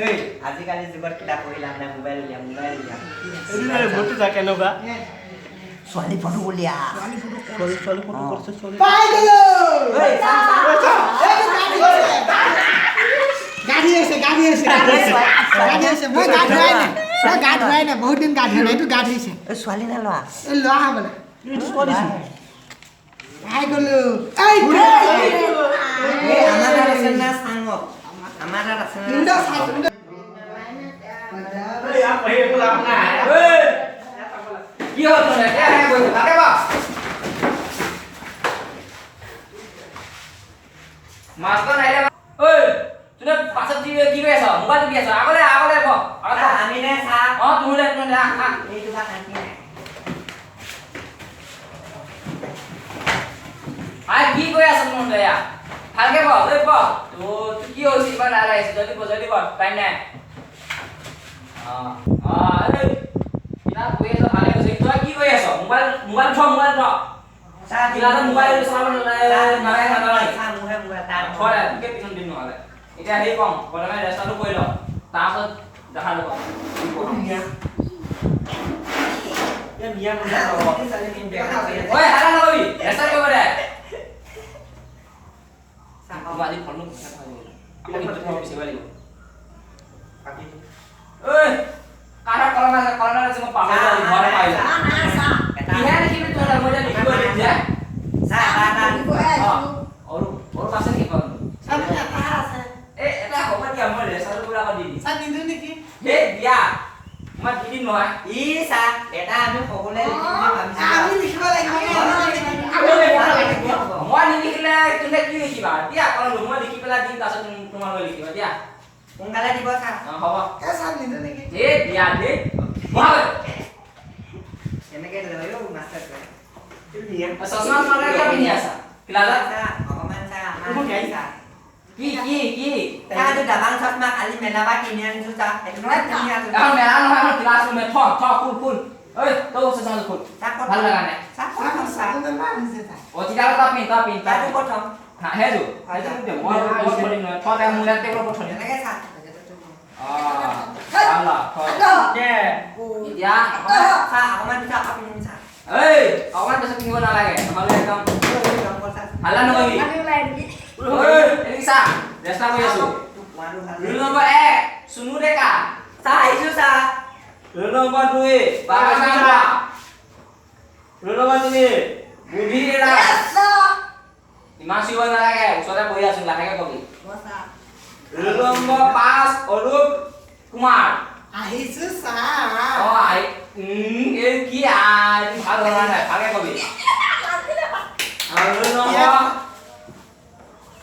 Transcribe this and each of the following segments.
এই আজিকালি যুগত কিতাপ পঢ়ি লাভ নাই মোবাইল উলিয়া ভোটটো যা কেনেকুৱা ছোৱালী ফটো উলিয়া ছোৱালী ফটো কৰিছে ছোৱালী পাই গলো এই গাড়ী আছে মই গা ধুৱাই নাই বহুত দিন গা ধুৱাই নাই এইটো গা ধুইছে এই ছোৱালী নে ল'ৰা এই লোৱা হ'বলে ছোৱালী পাই গলো এই আমাৰ তাত আছে না চাঙত আমাৰ তাত আছে ইন্দো চাই এই আপ হেই একো লাভ নাই এই কি হ'ল তোনে এ হে কই তাকে বা মাস্টার নাইলে ঐ তুনে পাছত কি কৰি আছ মোবাইল টিপি আছ আগলে ক আমি নে চা তুমি এইটো বা কাটি নাই আই কি কৰি আছ মন দয়া ভালকে ক ঐ ক তো কি হৈছে ইমান লাল আহিছে জলদি ক টাইম নাই এই কিনা কৰি আছ ভালে হৈছে তই কি কৰি আছ মোবাইল থ চা দিলা মোবাইল চলাব নালাগে চা মুহে তাৰ থয় তোকে পিছন দিন নহলে এতিয়া হেৰি কম প্ৰথমে ৰেষ্টাৰটো কৰি ল তাৰপিছত দেখা যাব এ মিয়া ঐ হালা নকবি ৰেষ্টাৰ কৰিব দে আজি ফোনটো আকৌ ইটো থব বিচাৰিব লাগিব ঐ কাৰা কলম আছে মই পাবলে আজি ঘৰ পাইলো কিহে দেখিবি তোৰ মই এতিয়া লিখিব দিম যে চা এটা আৰু পাছে কি কল এটা হ'ব দিয়া মই ৰেষ্টাৰটো কৰি আকৌ দি দিম চাই নিদু নেকি হে দিয়া মই দি দিম নহয় ই চা এটা আমি সকলোৱে লিখিম বুলি ভাবিছো আমি লিখিব লাগিব মই নিলিখিলে তুমি কি লিখিবা দিয়া কলম মই লিখি পেলাই দিম তাৰপিছত তোমালোকে লিখিবা দিয়া সোনকালে দিব চা হ'ব এ চাই নিদু নেকি হে দিয়া দে বহাব এনেকে লয়ো মাষ্টাৰ কৰে চশমা তোমালোকে কিয় পিন্ধি আছা ক্লাছত চা অকমান চা আমাৰ চা কি চা তো ডাবাং চশমা খালি মেলাবা কিনি আনিছো চা এইটো নহয় কিনি আনিছো এখন মেলা নহয় এখন ক্লাছ ৰুমে থ খুল ঐ তই চশমা খুল চা ভাল লগা নাই চা প্ৰথম চা অ তেতিয়াহ'লে তই পিন্ধ চাটো প্ৰথম হেজু মই পঢ়িম নহয় তই মোৰ ইয়াত টেবুলত পঠনি এনেকে চা আল্লাহ দে এতিয়া চা অকমান পিছত আকৌ পিন্ধিম চা এই অকমান পিছত কিনিব নালাগে নহ'লে একদম হাল্লা নকৰিবি ঐ এদিন চা চেষ্টা কৰি আছো ৰোল নম্বৰ 1 সুনু ডেকা চা আহিছো চা ৰোল নম্বৰ 2 বাবা চাম্বা ৰোল নম্বৰ 3 বুদ্ধি এৰা ইমান চিঞৰ নালাগে ওচৰতে বহি আছো লাহেকে কবি ৰোল নম্বৰ 5 অৰূপ কুমাৰ আহিছো চা এই কি ভাল ধৰা নাই ভালকে কবি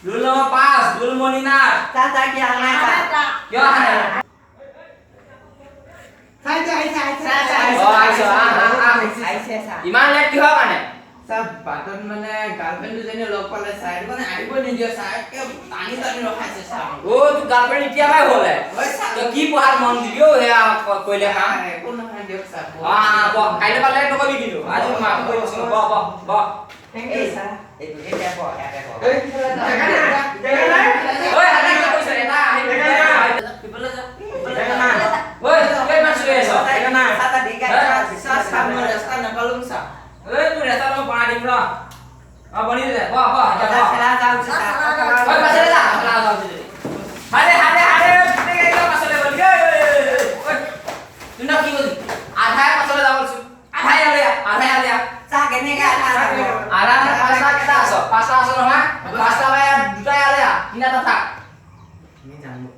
ৰোল নম্বৰ 5 দুলমণি নাথ চা চা কি আনা চা কিয় আহা নাই চাই আহিছে চা ইমান লেট কিহৰ কাৰণে সব বাটত মানে গাৰ্লফ্ৰেন্ড দুজনী লগ পালে চাই মানে আহিব নিদিয়ে চাই টানি ৰখাইছে চাই অ তোৰ গাৰ্লফ্ৰেণ্ড এতিয়াই হ'লে তই কি পঢ়াত মন দিবি অ হেয়া কইলে কাম একো নহয় দিয়ক চাই কাইলৈ পালে নকবি কিন্তু আজি মাফি কৰি দিছো ব থেংক ইউ চা এইটো এতিয়া ক ইয়াতে ক ঐ হাতে কি কৈছ এটা আহি পিপলে যা ঐ কেই মাছ লৈ আছ এটা না সাতা দিগা চা চা মই ৰাস্তা নাপালুং চা ঐ তোৰ ৰেটা মই বনাই দিম ৰ বনি দে ব চা খেলা যাও চা ঐ পাছলে যা হাতে একদম পাছলে বলি ঐ তুই না কি বলি আধাই পাছলে যাব বলছো আধাই আলিয়া চা কেনেকে আনা আৰাম পাঁচটা কেটা আছো পাঁচটা আছো নহয় পাঁচটা বাই দুটাই আলিয়া তিনিটা থাক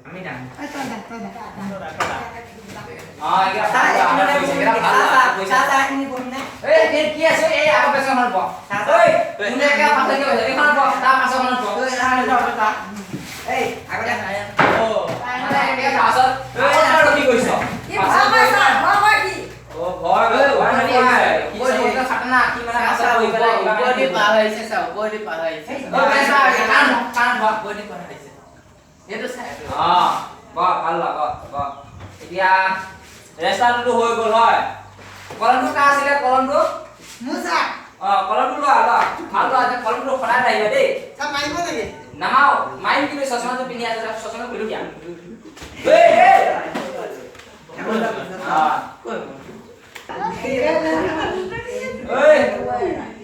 আমি জানো এতিয়া চা পইচা চা ইনি বনে এই কি আছে এই আগৰ পেছনৰ ব ঐ তুমি একা পাছলে কি হৈছে এইখন ব তাৰ পাছখনত ব এই আগতে ও মানে একা পাছত ঐ আৰু কি কৰিছ ও ভয় কি সবকে খাটনা কি মানে পাছত হৈ পেলাই বডি পাৰ হৈছে চা বডি পাৰ হৈছে ঐ পেছা কান ভয় বডি পাৰ হৈছে এইটো চাই ভাল এতিয়া ৰেষ্টাৰটো হৈ গ'ল হয় কলমটো কা আছিলে কলমটো মুসা কলমটো লোৱা ভাল লোৱা যে কলমটো সদায় আহিবা দেই চাপ মাৰিব নেকি নামাও মাইম কিন্তু চশমাটো পিন্ধি আছে চশমা খুলি দিয়া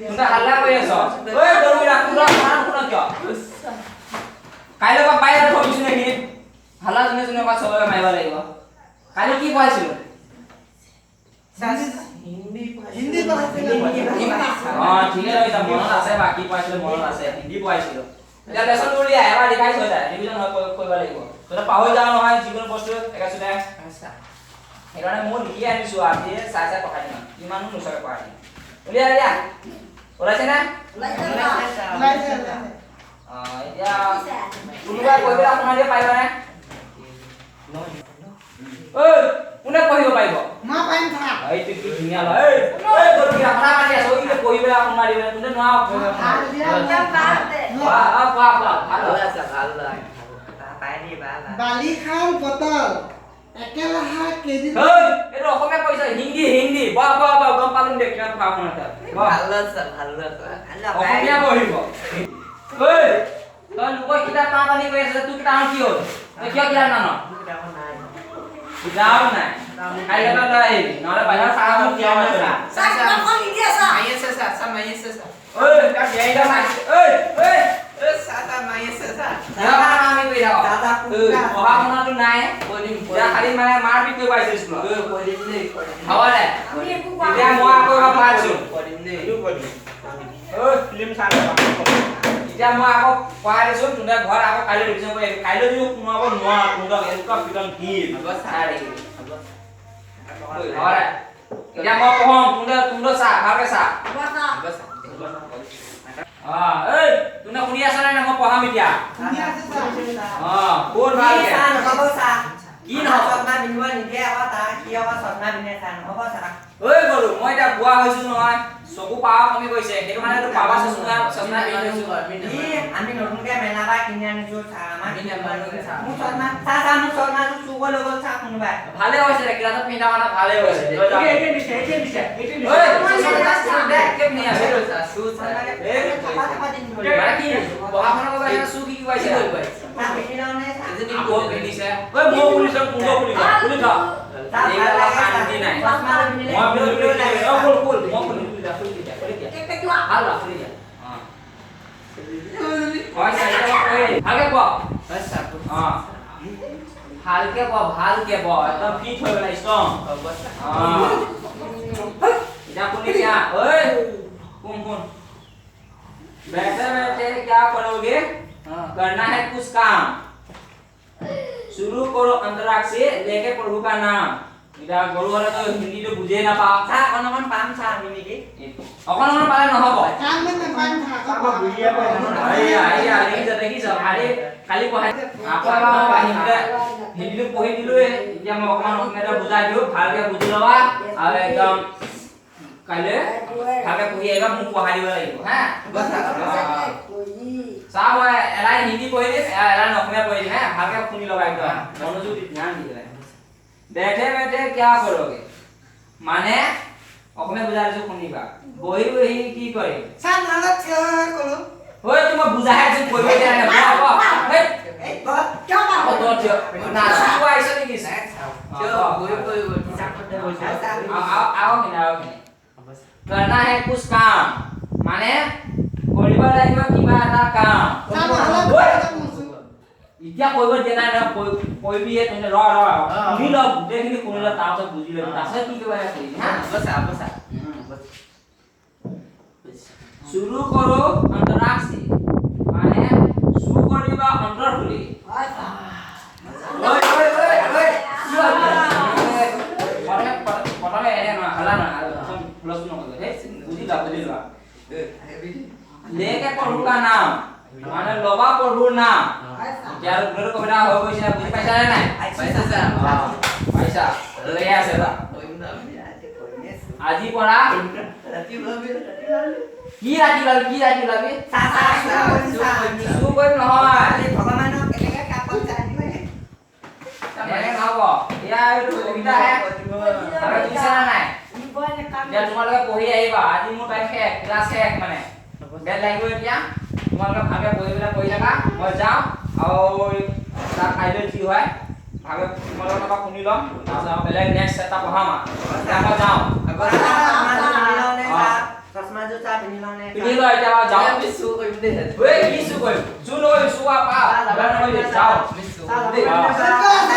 তুমি হাল্লা কৰি আছ দৌৰিৰা পুৰা শুনা কিয় কাইলৈ পৰা পাই আৰু ভাবিছো নেকি হাল্লা যোনে যোনে পৰা চবকে মাৰিব লাগিব কালি কি পঢ়াইছিলো হিন্দী পঢ়াইছিলে ঠিকে ৰৈছা মনত আছে বাকী পঢ়াইছিলো মনত আছে হিন্দী পঢ়াইছিলো এতিয়া লেসন উলিয়াই এবাৰ ৰিভাইজ হৈ যায় ৰিভিজন কৰিব লাগিব তই পাহৰি যাও নহয় যিকোনো বস্তু একেচুতে সেইকাৰণে মই লিখি আনিছো আজি চাই চাই পঢ়াই দিম ইমানো নোচোৱাকৈ পঢ়াই দিম উলিয়াই দিয়া ওলাইছে না ওলাইছে এতিয়া কোনোবাই কৈ পেলাই শুনাই দিব পাৰিবানে ঐ কোনে পঢ়িব পাৰিব মই পাৰিম থাক এইটো কি ধুনীয়া লয় ঐ গৰুকি কথা পাতি আছো ঐ পঢ়ি পেলাই শুনাই দিব তুমি নোৱাৰা বালি খাল বটল একেলাহা কেজি এইটো অসমীয়া কৈছে হিন্দী বাহ গম পালো দে কিমান ভাৱ শুনাতে অসমীয়া পঢ়িব ঐ তই লোকৰ কিতাপ পা পানী কৈ আছে তোৰ কিতাপ কি হ'ল তই কিয় কিতাপ নান কিতাপ নাই কাইলৈ তই আহিবি নহ'লে বাহিৰত চাহ মোক কিয় নাই ঐ তাক দিয়াই দা নাই ঐ আমি কৈ থাক পঢ়া শুনাটো নাই এতিয়া খালি মানে মাৰপিট কৰিব আহিছে স্কুলত হ'ব দে এতিয়া মই আকৌ এবাৰ পঢ়াইছো ফিল্ম চাই এতিয়া মই আকৌ পঢ়াই দিছো তুমি ঘৰত আকৌ কাইলৈ ৰিভিজন কৰি আহিবি কাইলৈ যদি সোমাব নোৱাৰা তোমাক এনেকুৱা পিটন দিম চাই দেখিবি হ'ব দে এতিয়া মই পঢ়াম তুমি চা ভালকে চা এই তুমি শুনি আছা নাই মই পঢ়াম এতিয়া শুনি আছে কোন ভালকে কি নহ'ব চশমা পিন্ধিব নিদিয়ে আকৌ তাৰ কি হ'ব চশমা পিন্ধে চা নহ'ব চা ঐ গৰু মই এতিয়া বুঢ়া হৈছো নহয় চকু পাৱাৰ কমি গৈছে সেইটো মানে তো পাৱাৰ চশমা পিন্ধি আমি নতুনকে মেলা পৰা কিনি আনিছো চা আমাৰ মোৰ চশমা চা মোৰ চশমাটো চুব লৈ গ'ল চা কোনোবাই ভালে হৈছে দে ক্লাছত পিন্ধা মানে ভালে হৈছে পঢ়া শুনা কৰিব চু কি কৈছে আকৌ পিন্ধিছে ঐ মই পুলিচৰ কুণ্ড খুলিব খুলি থ এইবিলাক শান্তি নাই মই খুলি দিয়া ভালকে ক ভালকে ক একদম ফিট হৈ গ'লা ষ্ট্ৰং এতিয়া শুনি দিয়া ঐ শুন बैठे बैठे क्या करोगे करना है कुछ काम शुरू करो अंतराक्षी लेके प्रभु का नाम इदा गरु हरे तो हिंदी तो बुझे ना पा চা অকণ পাম চা আমি নেকি অকণ পালে নহব কাম মানে পাৰিম থাক দেখিছ কালি পঢ়াই আকৌ হিন্দীটো পঢ়ি দিলো এতিয়া মই অকণমান অসমীয়াটো বুজাই দিওঁ ভালকে বুজি ল'বা আৰু একদম কাইলৈ ভালকে পঢ়ি আহিবা মোক পঢ়াই দিব লাগিব হা চাহ মই এলাই হিন্দী পঢ়ি দিম এলাই অসমীয়া পঢ়ি দিম হা ভালকে শুনি ল'বা একদম মনোযোগ দি ধ্যান দি পেলাই बैठे बैठे क्या करोगे माने অসমীয়া বুজাই দিছো শুনিবা বহি বহি কি কৰিম চান আলত থিয় কলো ঐ তুমি বুজাই আছো পঢ়িব দিয়া নাই বাবা এই বত কিয় বা আকৌ তো না শুনিব আহিছ নেকি आओ करना है कुछ काम माने কৰিব লাগিব কিবা এটা কাম চান আলত এতিয়া কৰিব দিয়া নাই পঢ়িবিয়ে তুমি ৰ শুনি ল গোটেইখিনি শুনি ল তাৰপিছত বুজি ল'বি তাৰপিছত কি কৰিব লাগে কৰিবি হা শুরু করো অন্তরাক্ষী মানে শুরু করিবা অন্তর খুলি প্রথমে এনে না হলা না প্লাস ন করে হে বুঝি লা लेके प्रभु का नाम माने लोबा प्रभुर नाम यार गुरु कविता हो গৈছে বুঝি পাইছা নে নাই পাইছা লৈ আছে দা আজি পড়া কি ৰাতি লাবি চা সু কই নহয় ভগৱানক কেনেকে কাপত চা দিলে এনে নহব ইয়া এইটো কবিতা হে আৰু দিছা নাই এতিয়া তোমালোকে পঢ়ি আহিবা আজি মোৰ টাইম শেষ ক্লাছ শেষ মানে বেল লাগিব এতিয়া তোমালোকে ভালকে পঢ়ি থাকা মই যাওঁ আৰু তাৰ কাইলৈ কি হয় ভালকে তোমালোকৰ কথা শুনি ল'ম তাৰপিছত বেলেগ নেক্সট এটা পঢ়াম এতিয়া মই যাওঁ চশমা জোতা পিন্ধি লওঁ নে পিন্ধি লোৱা এতিয়া যাওঁ আমি চু কৰিম দেই ঐ কি চু কৰিম চু নকৰিম চু পা যাওঁ আমি চু চাহ